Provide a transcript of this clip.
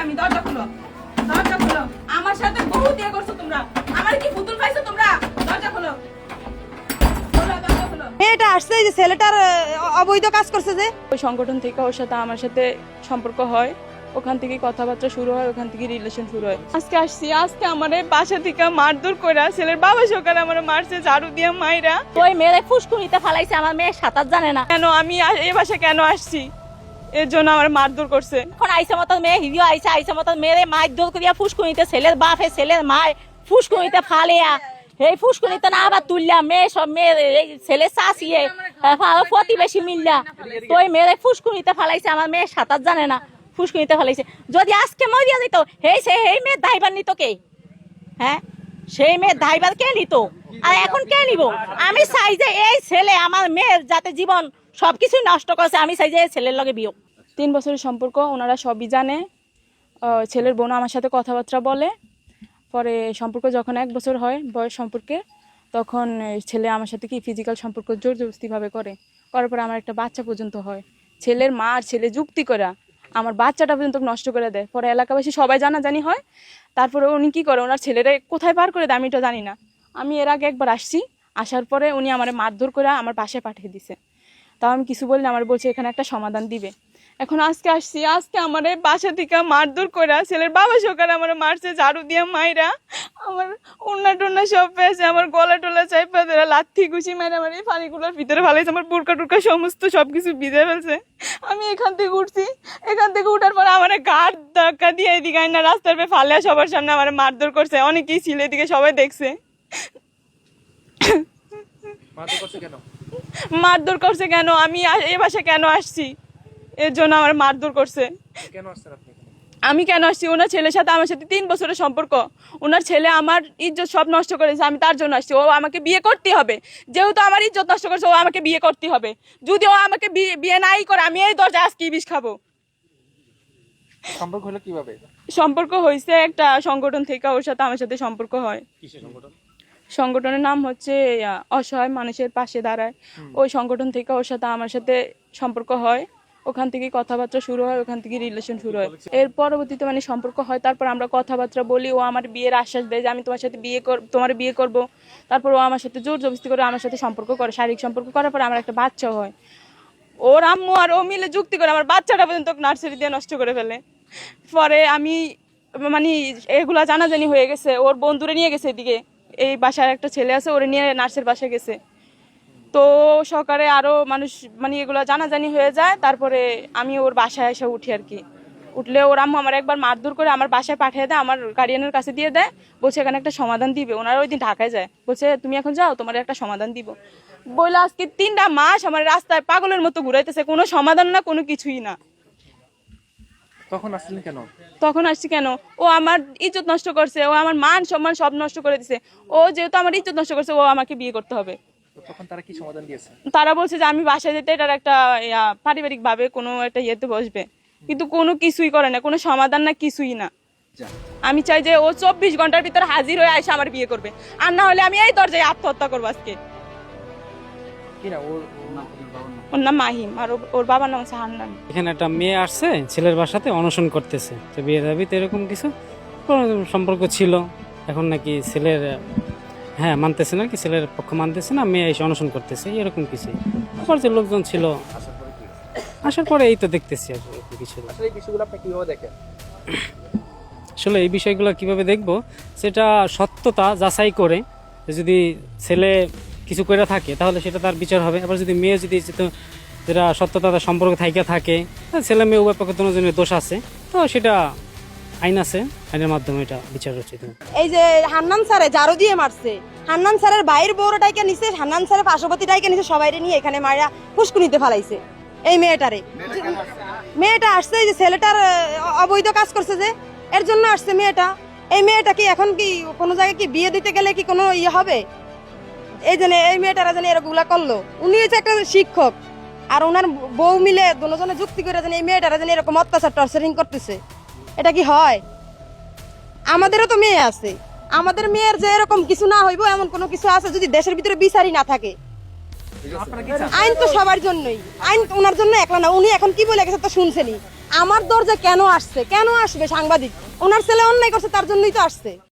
আমি, দরজা খুলো, দরজা খুলো। আমার সাথে বহু দিয়ে করছো তোমরা, আমার কি পুতুল পাইছো তোমরা? দরজা খুলো, খোলো, দরজা খুলো। মেয়েটা আসছে যে ছেলেটার অবৈধ কাজ করছে যে ওই সংগঠন থেকে ওর সাথে আমার সাথে সম্পর্ক হয়, ওখান থেকে কথাবার্তা শুরু হয়, ওখান থেকে রিলেশন শুরু হয়। আজকে আসছি, আজকে আমার বাসা থেকে মারধর করে ছেলের বাবা সকালে আমার মারছে ঝাড়ু দিয়ে মাইরা। ওই মেয়ে ফুসকুনিতে ফালাইছে, আমার মেয়ে সাঁতার জানে না। কেন আমি এই বাসায় কেন আসছি, এর জন্য আমার মারধর করছে। এখন আইসা মতো মেয়ে হিরিও আইসা মতো মেয়েরে মারধর করিয়া ফুসকুনিতে ছেলের বাপে ছেলের মায় ফুসকুনিতে ফালিয়া এই ফুসকুনিতে না আবার তুললা মেয়ে সব মেয়ে ছেলে চাষিয়ে প্রতিবেশী মিললা তো ওই মেয়েরে ফুসকুনিতে ফালাইছে, আমার মেয়ে সাঁতার জানে না, ফুসকুনিতে ফালাইছে। যদি আজকে মরিয়া দিত সেই মেয়ের দায়ভার নিত কে? হ্যাঁ, সেই মেয়ের দায়ভার কে নিত? আর এখন কে নিব? আমি চাই যে এই ছেলে আমার মেয়ের যাতে জীবন সবকিছুই নষ্ট করেছে, আমি চাই যে এই ছেলের লগে বিয়ে। 3 বছরের সম্পর্ক, ওনারা সবই জানে। ছেলের বোন আমার সাথে কথাবার্তা বলে। পরে সম্পর্ক যখন 1 বছর হয় বয়স সম্পর্কে, তখন ছেলে আমার সাথে কি ফিজিক্যাল সম্পর্ক জোর জবরদস্তিভাবে করার পরে আমার একটা বাচ্চা পর্যন্ত হয়। ছেলের মা আর ছেলে যুক্তি করা আমার বাচ্চাটা পর্যন্ত নষ্ট করে দেয়। পরে এলাকাবাসী সবাই জানাজানি হয়। তারপরে উনি কি করে, ওনার ছেলেরা কোথায় পার করে দেয় আমি এটা জানি না। আমি এর আগে একবার আসছি, আসার পরে উনি আমার মারধর করে আমার বাসায় পাঠিয়ে দিছে। তাও আমি কিছু বললে আমার বলছে এখানে একটা সমাধান দিবে। এখন আজকে আসছি, আজকে আমার বাসা থেকে মারধর করে ছেলের বাবা সকালে আমার মারছে ঝাড়ু দিয়ে মাইরা, আমার ওন্না টোন্না সব পেয়েছে, আমার গলা টোলা চাইপা ধরে লাথি ঘুষি মাইরা আমার এই পানিগুলোর ভিতরে ফেলাইছে, আমার বুরকা টুরকা সমস্ত সবকিছু ভিজে ফেলছে। আমি এখান থেকে উঠছি, এখান থেকে উঠার পর আমার ঘাট ধাক্কা দিয়ে এদিকে আইনা রাস্তার পে ফালিয়া সবার সামনে আমার মারধর করছে। অনেকেই ছিল এদিকে, সবাই দেখছে। মারধর করছে কেন, আমি এই বাসায় কেন আসছি, এর জন্য আমার মারধর করছে। আমি কেন আসছি, ওনার ছেলের সাথে আমার সাথে 3 বছরের সম্পর্ক। ওনার ছেলে আমার ইজ্জত সব নষ্ট করেছে, আমি তার জন্য আসছি। ও আমাকে বিয়ে করতে হবে, যেহেতু আমার ইজ্জত নষ্ট করেছে, ও আমাকে বিয়ে করতে হবে। যদি ও আমাকে বিয়ে নাই করে, আমি এই দরজা আজকে বিষ খাবো। সম্পর্ক হলো কিভাবে? সম্পর্ক হয়েছে একটা সংগঠন থেকে ওর সাথে আমার সাথে সম্পর্ক হয়। কিসের সংগঠন? সংগঠনের নাম হচ্ছে অসহায় মানুষের পাশে দাঁড়ায়। ওই সংগঠন থেকে ওর সাথে আমার সাথে সম্পর্ক হয়, ওখান থেকে কথাবার্তা শুরু হয়, ওখান থেকে রিলেশন শুরু হয়। এর পরবর্তীতে মানে সম্পর্ক হয়, তারপর আমরা কথাবার্তা বলি। ও আমার বিয়ের আশ্বাস দেয় যে আমি তোমার সাথে তোমার বিয়ে করব। তারপর ও আমার সাথে জোর জবরদস্তি করে আমার সাথে সম্পর্ক করে, শারীরিক সম্পর্ক করার পর আমার একটা বাচ্চা হয়। ওর আম্মু আর ও মিলে যুক্তি করে আমার বাচ্চাটা পর্যন্ত নার্সারি দিয়ে নষ্ট করে ফেলে। পরে আমি মানে এগুলা জানাজানি হয়ে গেছে, ওর বন্ধুরে নিয়ে গেছে এদিকে, এই বাসায় একটা ছেলে আছে, ওরে নিয়ে নার্সের বাসায় গেছে। তো সকালে আরো মানুষ মানে এগুলো জানাজানি হয়ে যায়। তারপরে আমি ওর বাসায় এসে উঠি আর কি। উঠলে ওর আম্মু আমার একবার মারধর করে আমার বাসায় পাঠিয়ে দেয়, আমার গার্ডিয়ানের কাছে দিয়ে দেয়, বলছে এখানে একটা সমাধান দিবে। ওনারা ওই দিন ঢাকায় যায়, বলছে তুমি এখন যাও, তোমার একটা সমাধান দিব বলে। আজকে 3টা মাস আমার রাস্তায় পাগলের মতো ঘুরাইতেছে, কোনো সমাধান না, কোনো কিছুই না। তখন আসলেন কেন? তখন আসছি কেন, ও আমার ইজ্জত নষ্ট করছে, ও আমার মান সম্মান সব নষ্ট করে দিছে। ও যেহেতু আমার ইজ্জত নষ্ট করছে, ও আমাকে বিয়ে করতে হবে। তখন তারা কি সমাধান দিয়েছে? তারা বলছে যে আমি বাসায় যেতে এটার একটা পারিবারিক ভাবে কোনো একটা ইয়েতে বসবে, কিন্তু কোনো কিছুই করে না, কোনো সমাধান না, কিছুই না। আমি চাই যে ও 24 ঘন্টার ভিতরে হাজির হয়ে এসে আমার বিয়ে করবে, আর না হলে আমি এই দরজায় আত্মহত্যা করবো আজকে। ওর নাম মাহিম, আর ওর বাবার নাম হচ্ছে হান্নান। এখানে একটা মেয়ে আসছে ছেলের বাসাতে অনশন করতেছে, তো বিয়ে দাবিতে এরকম কিছু কোনো সম্পর্ক ছিল। এখন নাকি ছেলের মানতেছে না, কি ছেলের পক্ষ মানতেছে না, মেয়ে এসে অনশন করতেছে, এরকম কিছু। আবার যে লোকজন ছিল আসার পরে এই তো দেখতেছি আর কিছু। আসলে এই বিষয়গুলো আপনি কিভাবে দেখেন? আসলে এই বিষয়গুলো কিভাবে দেখবো, সেটা সত্যতা যাচাই করে, যদি ছেলে কিছু করে থাকে তাহলে সেটা তার বিচার হবে। আবার যদি মেয়ে যদি যেটা সত্যতা সম্পর্ক থাইকা থাকে, ছেলে মেয়ে উভয় পক্ষে দুজনের দোষ আছে, তো সেটা আইন আছে, আইনের মাধ্যমে এটা বিচার হচ্ছে। এই যে হান্নান স্যারে ঝাড়ু দিয়ে মারছে, হান্নান স্যারের বাইরের বউটাইকে নিছে, হান্নান স্যারের পার্শ্ববর্তীটাইকে নিছে, সবাই নিয়ে এখানে মারা ফুসকুনিতে ফালাইছে এই মেয়েটারে। মেয়েটা আসছে যে ছেলেটার অবৈধ কাজ করছে যে, এর জন্য আসছে মেয়েটা। এই মেয়েটা কি এখন কি কোনো জায়গায় কি বিয়ে দিতে গেলে কি কোনো ইয়ে হবে? এই জন্য এই মেয়েটারা যেন এরকমগুলা করলো। উনি হচ্ছে একটা শিক্ষক, আর ওনার বউ মিলে দুজনে যুক্তি করে যেন এই মেয়েটারা যেন এরকম অত্যাচার টর্চারিং করতেছে, এটা কি হয়? আমাদেরও তো মেয়ে আছে, আমাদের মেয়ের যে এরকম কিছু না হইব এমন কোনো কিছু আছে যদি দেশের ভিতরে বিচারই না থাকে? আইন তো সবার জন্যই, আইন ওনার জন্য একলা না। উনি এখন কি বলে গেছে তো শুনছেনি, আমার দরজা কেন আসছে, কেন আসবে সাংবাদিক? ওনার ছেলে অন্যায় করছে, তার জন্যই তো আসছে।